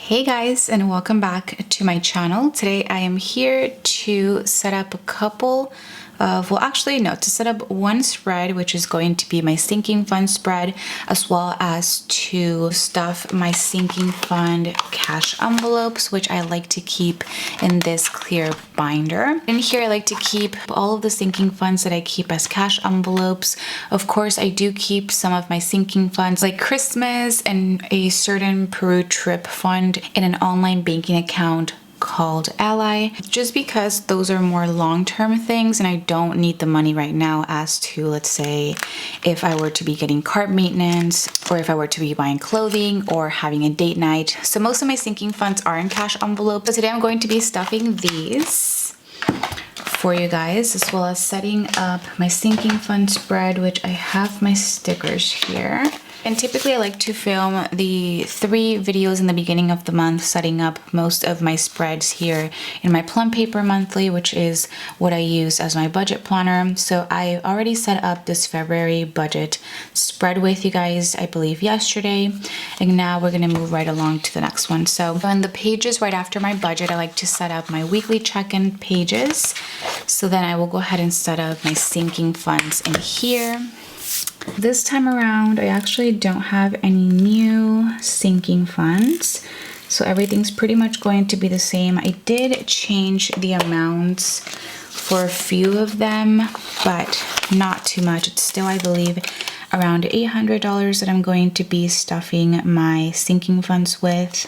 Hey guys, and welcome back to my channel. Today I am here to set up a couple of, to set up one spread, which is going to be my sinking fund spread, as well as to stuff my sinking fund cash envelopes, which I like to keep in this clear binder. In here I like to keep all of the sinking funds that I keep as cash envelopes. Of course, I do keep some of my sinking funds like Christmas and a certain Peru trip fund in an online banking account called Ally, just because those are more long-term things and I don't need the money right now, as to, let's say, if I were to be getting car maintenance, or if I were to be buying clothing or having a date night. So most of my sinking funds are in cash envelopes. So today I'm going to be stuffing these for you guys, as well as setting up my sinking fund spread, which I have my stickers here. And typically I like to film the 3 videos in the beginning of the month, setting up most of my spreads here in my Plum Paper Monthly, which is what I use as my budget planner. So I already set up this February budget spread with you guys, I believe yesterday. And now we're gonna move right along to the next one. So on the pages right after my budget, I like to set up my weekly check-in pages. So then I will go ahead and set up my sinking funds in here. This time around, I actually don't have any new sinking funds, so everything's pretty much going to be the same. I did change the amounts for a few of them, but not too much. It's still, I believe, around $800 that I'm going to be stuffing my sinking funds with,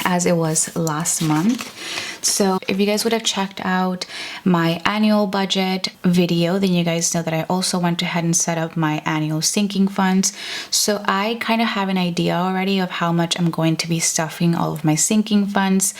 as it was last month. So if you guys would have checked out my annual budget video, then you guys know that I also went ahead and set up my annual sinking funds. So I kind of have an idea already of how much I'm going to be stuffing all of my sinking funds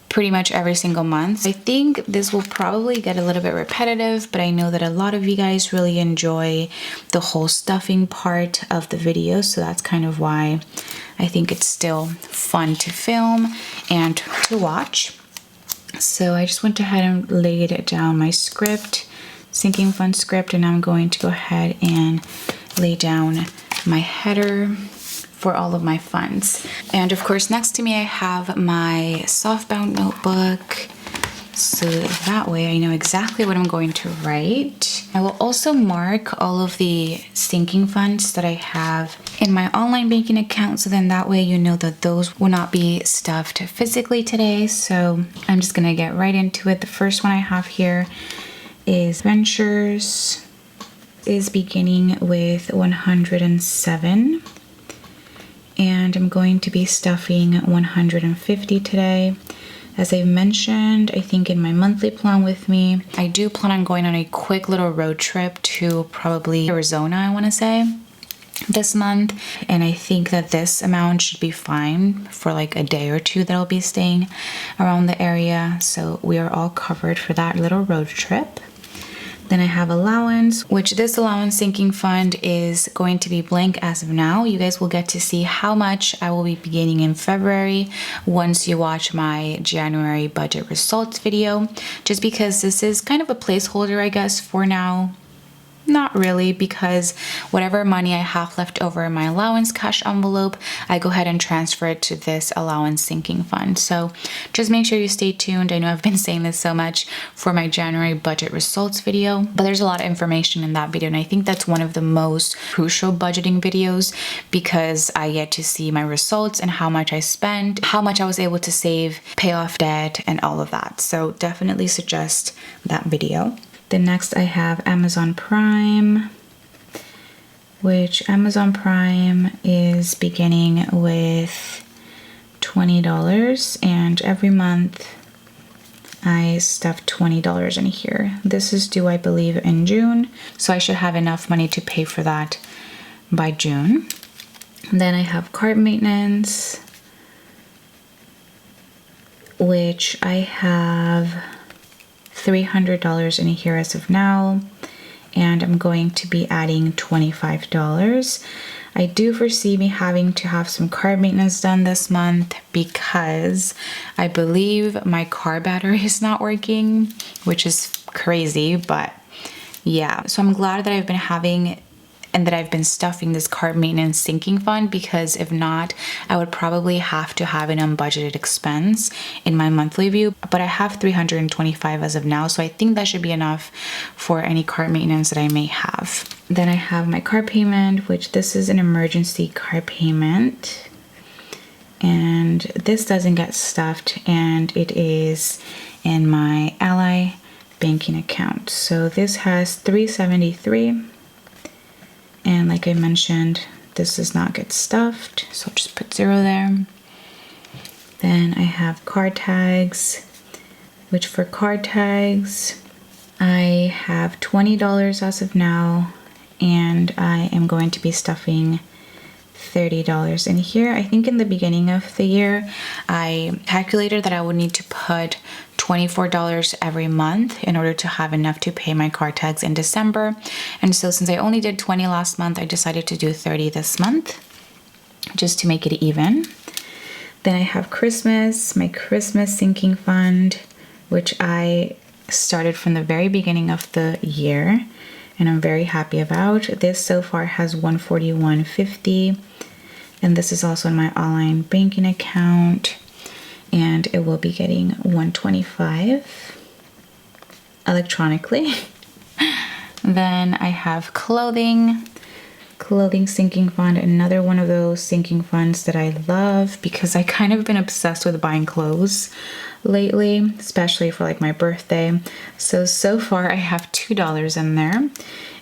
pretty much every single month. I think this will probably get a little bit repetitive, but I know that a lot of you guys really enjoy the whole stuffing part of the video, so that's kind of why I think it's still fun to film and to watch. So I just went ahead and laid down my script, sinking fund script, and I'm going to go ahead and lay down my header for all of my funds. And of course, next to me I have my softbound notebook, so that way I know exactly what I'm going to write. I will also mark all of the sinking funds that I have in my online banking account, so then that way you know that those will not be stuffed physically today. So I'm just gonna get right into it. The first one I have here is Ventures, is beginning with 107. And I'm going to be stuffing 150 today. As I mentioned, I think in my monthly plan with me, I do plan on going on a quick little road trip to probably Arizona, I want to say, this month. And I think that this amount should be fine for like a day or two that I'll be staying around the area. So we are all covered for that little road trip. Then I have allowance, which this allowance sinking fund is going to be blank as of now. You guys will get to see how much I will be beginning in February once you watch my January budget results video, just because this is kind of a placeholder, I guess, for now. Not really, because whatever money I have left over in my allowance cash envelope, I go ahead and transfer it to this allowance sinking fund. So just make sure you stay tuned. I know I've been saying this so much for my January budget results video, but there's a lot of information in that video, and I think that's one of the most crucial budgeting videos, because I get to see my results and how much I spent, how much I was able to save, pay off debt, and all of that. So definitely suggest that video. Then next I have Amazon Prime, which Amazon Prime is beginning with $20, and every month I stuff $20 in here. This is due, I believe, in June, so I should have enough money to pay for that by June. And then I have cart maintenance, which I have $300 in here as of now, and I'm going to be adding $25. I do foresee me having to have some car maintenance done this month, because I believe my car battery is not working, which is crazy, but yeah. So I'm glad that I've been having and that I've been stuffing this cart maintenance sinking fund, because if not, I would probably have to have an unbudgeted expense in my monthly view. But I have $325 as of now, so I think that should be enough for any cart maintenance that I may have. Then I have my car payment, which this is an emergency car payment. And this doesn't get stuffed, and it is in my Ally banking account. So this has $373, and like I mentioned, this does not get stuffed, so I'll just put 0 there. Then I have card tags, which for card tags I have $20 as of now, and I am going to be stuffing $30 in here. I think in the beginning of the year I calculated that I would need to put $24 every month in order to have enough to pay my card tags in December. And so since I only did 20 last month, I decided to do 30 this month just to make it even. Then I have Christmas, my Christmas sinking fund, which I started from the very beginning of the year, and I'm very happy about. This so far has $141.50, and this is also in my online banking account, and it will be getting $125 electronically. Then I have clothing sinking fund, another one of those sinking funds that I love because I kind of been obsessed with buying clothes lately, especially for like my birthday. So far I have $2 in there,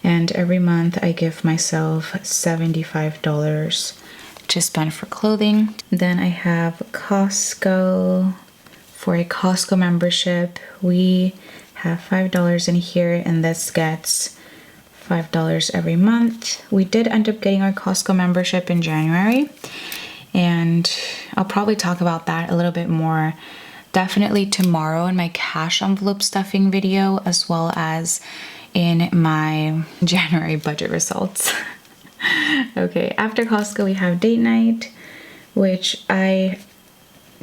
and every month I give myself $75 to spend for clothing. Then I have Costco. For a Costco membership, we have $5 in here, and this gets $5 every month. We did end up getting our Costco membership in January, and I'll probably talk about that a little bit more definitely tomorrow in my cash envelope stuffing video, as well as in my January budget results. Okay, after Costco we have date night, which I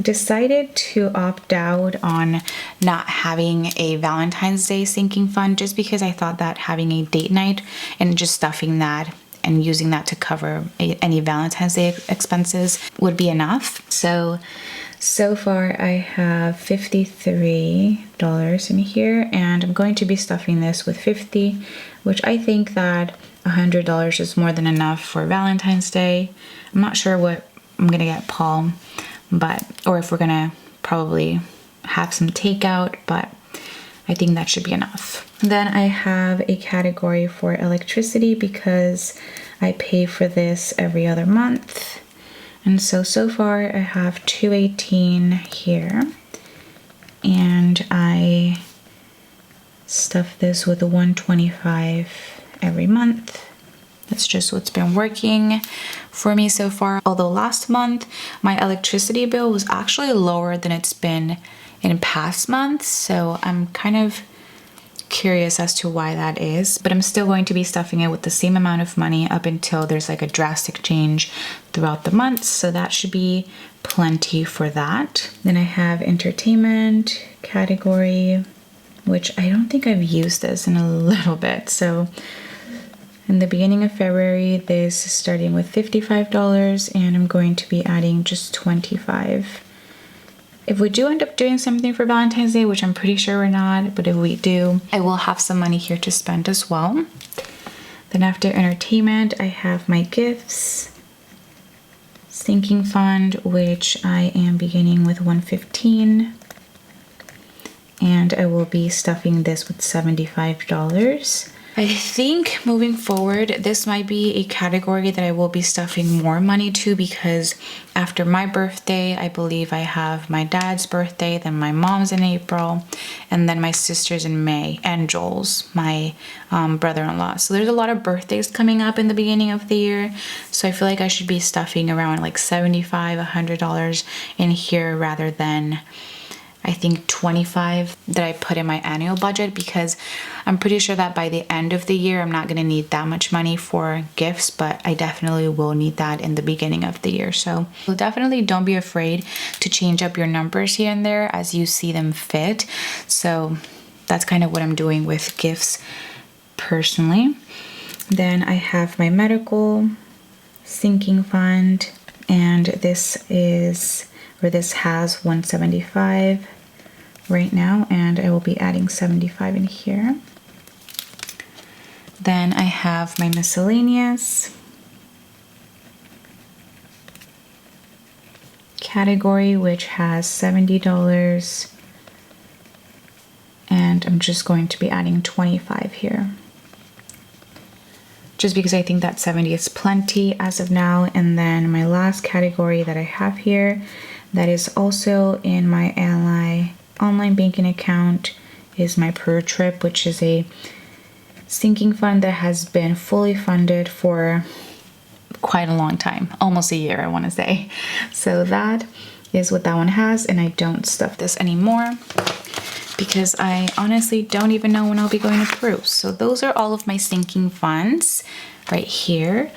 decided to opt out on not having a Valentine's Day sinking fund, just because I thought that having a date night and just stuffing that and using that to cover any Valentine's Day expenses would be enough. So far I have $53 in here, and I'm going to be stuffing this with $50, which I think that $100 is more than enough for Valentine's Day. I'm not sure what I'm gonna get Paul, or if we're gonna probably have some takeout, but I think that should be enough. Then I have a category for electricity because I pay for this every other month. And so far I have $218 here, and I stuff this with $125 every month. That's just what's been working for me so far. Although last month my electricity bill was actually lower than it's been in past months, so I'm kind of curious as to why that is, but I'm still going to be stuffing it with the same amount of money up until there's like a drastic change throughout the months, so that should be plenty for that. Then I have entertainment category, which I don't think I've used this in a little bit. So in the beginning of February, this is starting with $55, and I'm going to be adding just $25. If we do end up doing something for Valentine's Day, which I'm pretty sure we're not, but if we do, I will have some money here to spend as well. Then after entertainment, I have my gifts sinking fund, which I am beginning with $115, and I will be stuffing this with $75. I think moving forward, this might be a category that I will be stuffing more money to, because after my birthday, I believe I have my dad's birthday, then my mom's in April, and then my sister's in May, and Joel's, my brother-in-law. So there's a lot of birthdays coming up in the beginning of the year. So I feel like I should be stuffing around like $75, $100 in here rather than I think $25 that I put in my annual budget, because I'm pretty sure that by the end of the year I'm not going to need that much money for gifts, but I definitely will need that in the beginning of the year. So definitely don't be afraid to change up your numbers here and there as you see them fit. So that's kind of what I'm doing with gifts personally. Then I have my medical sinking fund, and this has 175 right now, and I will be adding 75 in here. Then I have my miscellaneous category, which has $70, and I'm just going to be adding 25 here, just because I think that 70 is plenty as of now. And then my last category that I have here, that is also in my Ally online banking account, is my per trip, which is a sinking fund that has been fully funded for quite a long time, almost a year, I want to say. So that is what that one has, and I don't stuff this anymore because I honestly don't even know when I'll be going to Peru. So those are all of my sinking funds right here.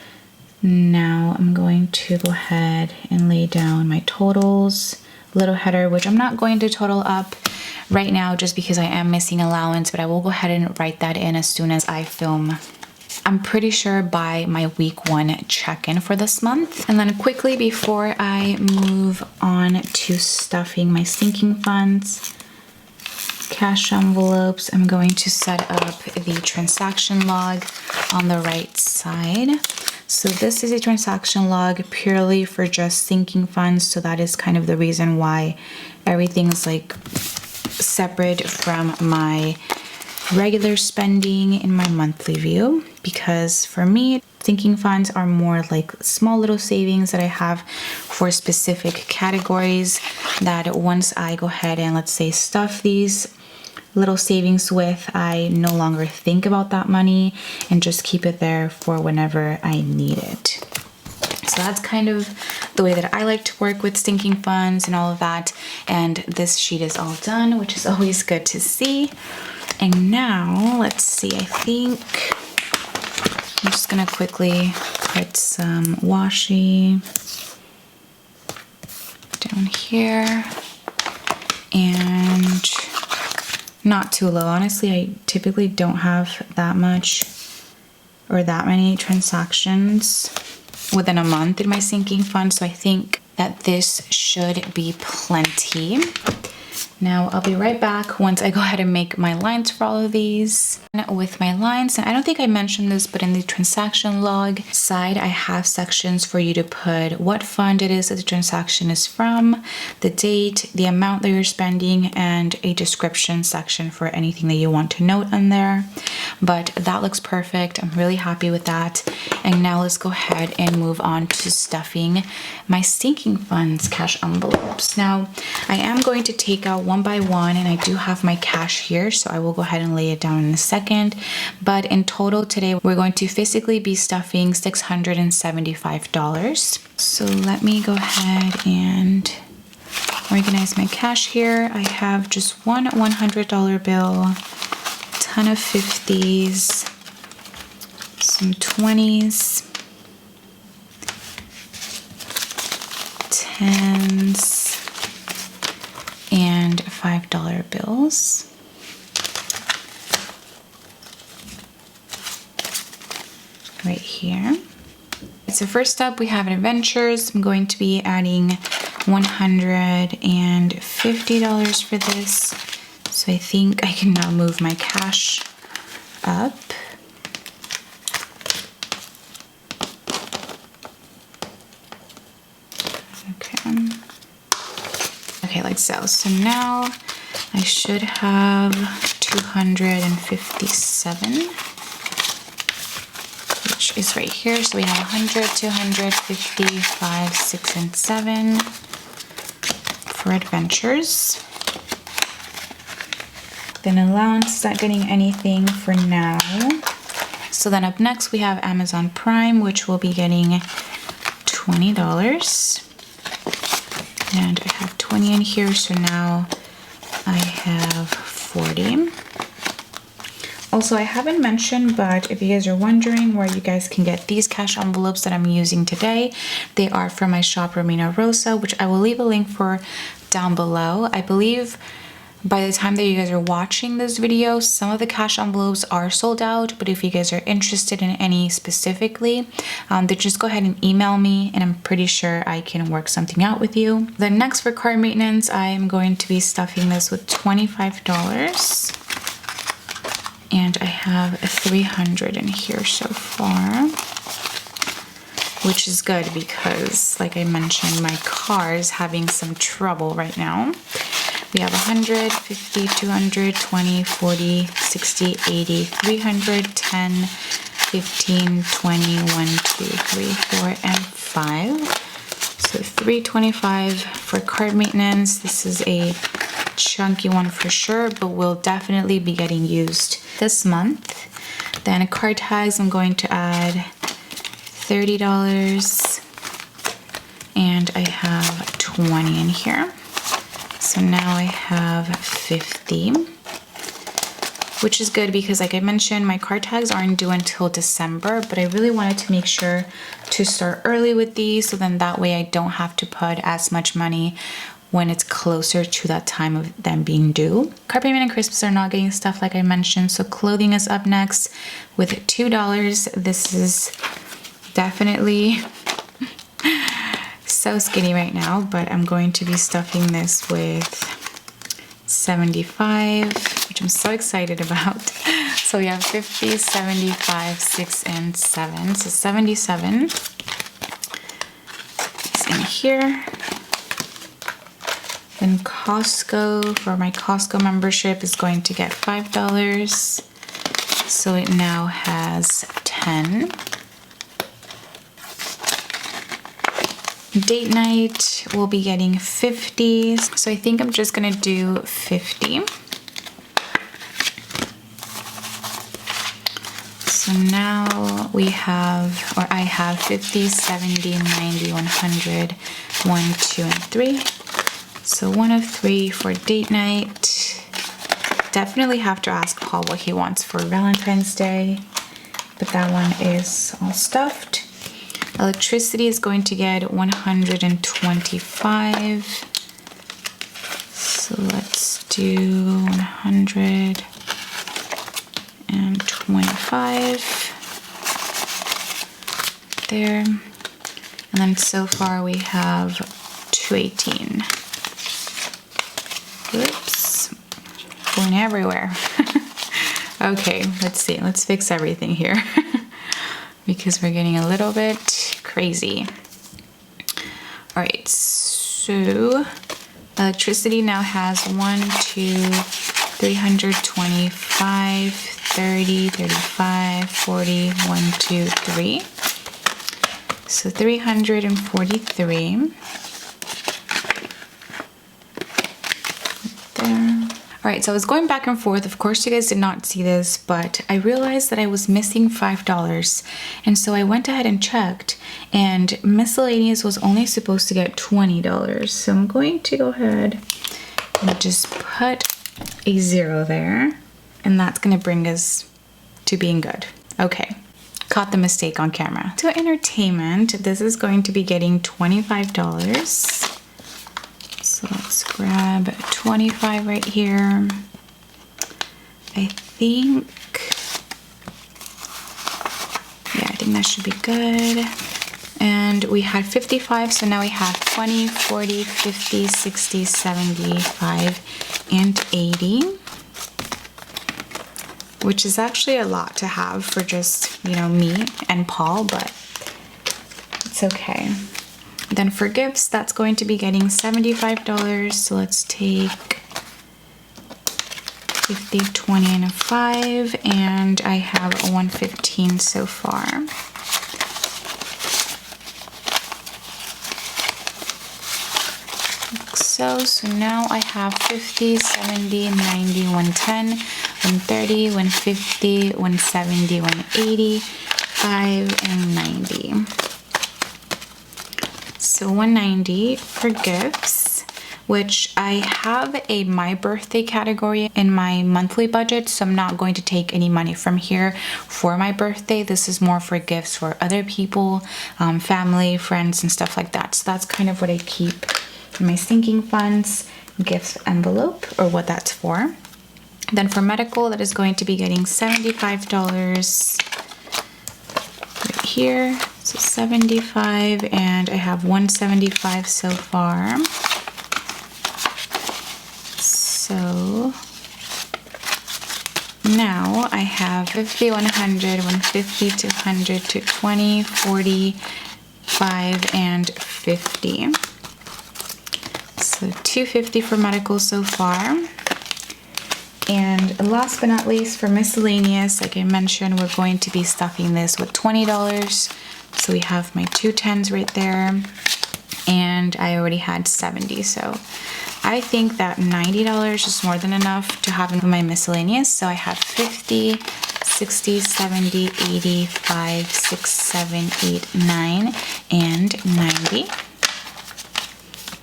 Now I'm going to go ahead and lay down my totals, little header, which I'm not going to total up right now just because I am missing allowance, but I will go ahead and write that in as soon as I film. I'm pretty sure by my week 1 check-in for this month. And then quickly before I move on to stuffing my sinking funds, cash envelopes, I'm going to set up the transaction log on the right side. So this is a transaction log purely for just sinking funds. So that is kind of the reason why everything's like separate from my regular spending in my monthly view, because for me, sinking funds are more like small little savings that I have for specific categories that once I go ahead and, let's say, stuff these little savings with, I no longer think about that money and just keep it there for whenever I need it. So that's kind of the way that I like to work with sinking funds and all of that. And this sheet is all done, which is always good to see. And now, let's see, I think I'm just gonna quickly put some washi down here, and not too low. Honestly, I typically don't have that much or that many transactions within a month in my sinking fund, so I think that this should be plenty. Now I'll be right back once I go ahead and make my lines for all of these. With my lines, and I don't think I mentioned this, but in the transaction log side, I have sections for you to put what fund it is that the transaction is from, the date, the amount that you're spending, and a description section for anything that you want to note on there. But that looks perfect. I'm really happy with that. And now let's go ahead and move on to stuffing my sinking funds cash envelopes. Now I am going to take out one by one, and I do have my cash here, so I will go ahead and lay it down in a second. But in total today, we're going to physically be stuffing $675. So let me go ahead and organize my cash here. I have just one $100 bill, a ton of 50s, some 20s, 10s, and $5 bills. Right here. So first up, we have adventures. I'm going to be adding $150 for this. So I think I can now move my cash up. Okay, like so. So now I should have 257. Which is right here. So we have 100, 250, 5, 6, and 7 for adventures. Then allowance is not getting anything for now. So then up next we have Amazon Prime, which will be getting $20. And I have 20 in here, so now I have 40. Also, I haven't mentioned, but if you guys are wondering where you guys can get these cash envelopes that I'm using today, they are from my shop Romina Rosa, which I will leave a link for down below. I believe By the time that you guys are watching this video, some of the cash envelopes are sold out, but if you guys are interested in any specifically, then just go ahead and email me and I'm pretty sure I can work something out with you. Then next for card maintenance, I am going to be stuffing this with $25. And I have 300 in here so far, which is good because, like I mentioned, my car is having some trouble right now. We have 100, 50, 200, 20, 40, 60, 80, 300, 10, 15, 20, 1, 2, 3, 4, and 5. So 325 for card maintenance. This is a chunky one for sure, but will definitely be getting used this month. Then card tags, I'm going to add $30, and I have 20 in here. So now I have 50, which is good because, like I mentioned, my card tags aren't due until December, but I really wanted to make sure to start early with these, so then that way I don't have to put as much money when it's closer to that time of them being due. Card payment and Christmas are not getting stuff like I mentioned, so clothing is up next with $2. This is definitely so skinny right now, but I'm going to be stuffing this with 75, which I'm so excited about. So we have 50, 75, 6, and 7. So 77 is in here. Then Costco, for my Costco membership, is going to get $5. So it now has 10. Date night will be getting 50. So I think I'm just gonna do 50. So now we have, or I have 50, 70, 90, 100, 1, 2, and 3. So 1 of 3 for date night. Definitely have to ask Paul what he wants for Valentine's Day, but that one is all stuffed. Electricity is going to get 125. So let's do 125 there. And then so far we have 218. Oops, going everywhere. Okay, let's see. Let's fix everything here because we're getting a little bit crazy. All right, so electricity now has 1, 2, 325, 30, 35, 40, 1, 2, 3. So 343. All right, so I was going back and forth. Of course, you guys did not see this, but I realized that I was missing $5. And so I went ahead and checked, and miscellaneous was only supposed to get $20. So I'm going to go ahead and just put a 0 there, and that's gonna bring us to being good. Okay, caught the mistake on camera. So entertainment, this is going to be getting $25. So let's grab 25 right here. I think that should be good. And we had 55, so now we have 20, 40, 50, 60, 75, and 80. Which is actually a lot to have for just, me and Paul, but it's okay. Then for gifts, that's going to be getting $75. So let's take 50, 20, and a 5, and I have a 115 so far. Like so now I have 50, 70, 90, 110, 130, 150, 170, 180, 5, and 90. So 190 for gifts, which I have a my birthday category in my monthly budget, so I'm not going to take any money from here for my birthday. This is more for gifts for other people, family, friends, and stuff like that. So that's kind of what I keep in my sinking funds. gift envelope, or what that's for. Then for medical, that is going to be getting $75 right here. So 75, and I have 175 so far. So now I have 50, 100, 150, 200, 220, 40, 5, and 50. So 250 for medical so far. And last but not least, for miscellaneous, like I mentioned, we're going to be stuffing this with $20. So we have my 2 10s right there, and I already had 70. So I think that $90 is more than enough to have in my miscellaneous. So I have 50, 60, 70, 85, 6, 7, 8, 9, and 90.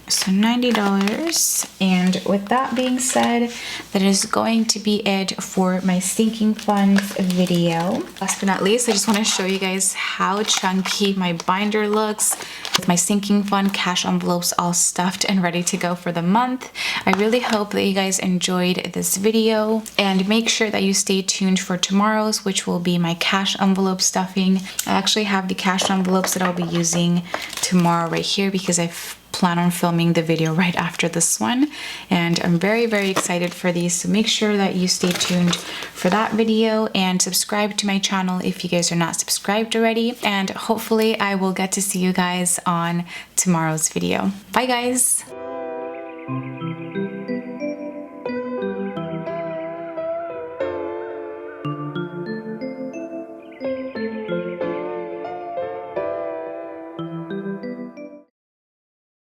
So $90. And with that being said, that is going to be it for my sinking funds video. Last but not least, I just want to show you guys how chunky my binder looks with my sinking fund cash envelopes all stuffed and ready to go for the month. I really hope that you guys enjoyed this video, and make sure that you stay tuned for tomorrow's, which will be my cash envelope stuffing. I actually have the cash envelopes that I'll be using tomorrow right here, because I plan on filming the video right after this one, and I'm very excited for these. So make sure that you stay tuned for that video, and subscribe to my channel if you guys are not subscribed already, and hopefully I will get to see you guys on tomorrow's video. Bye guys.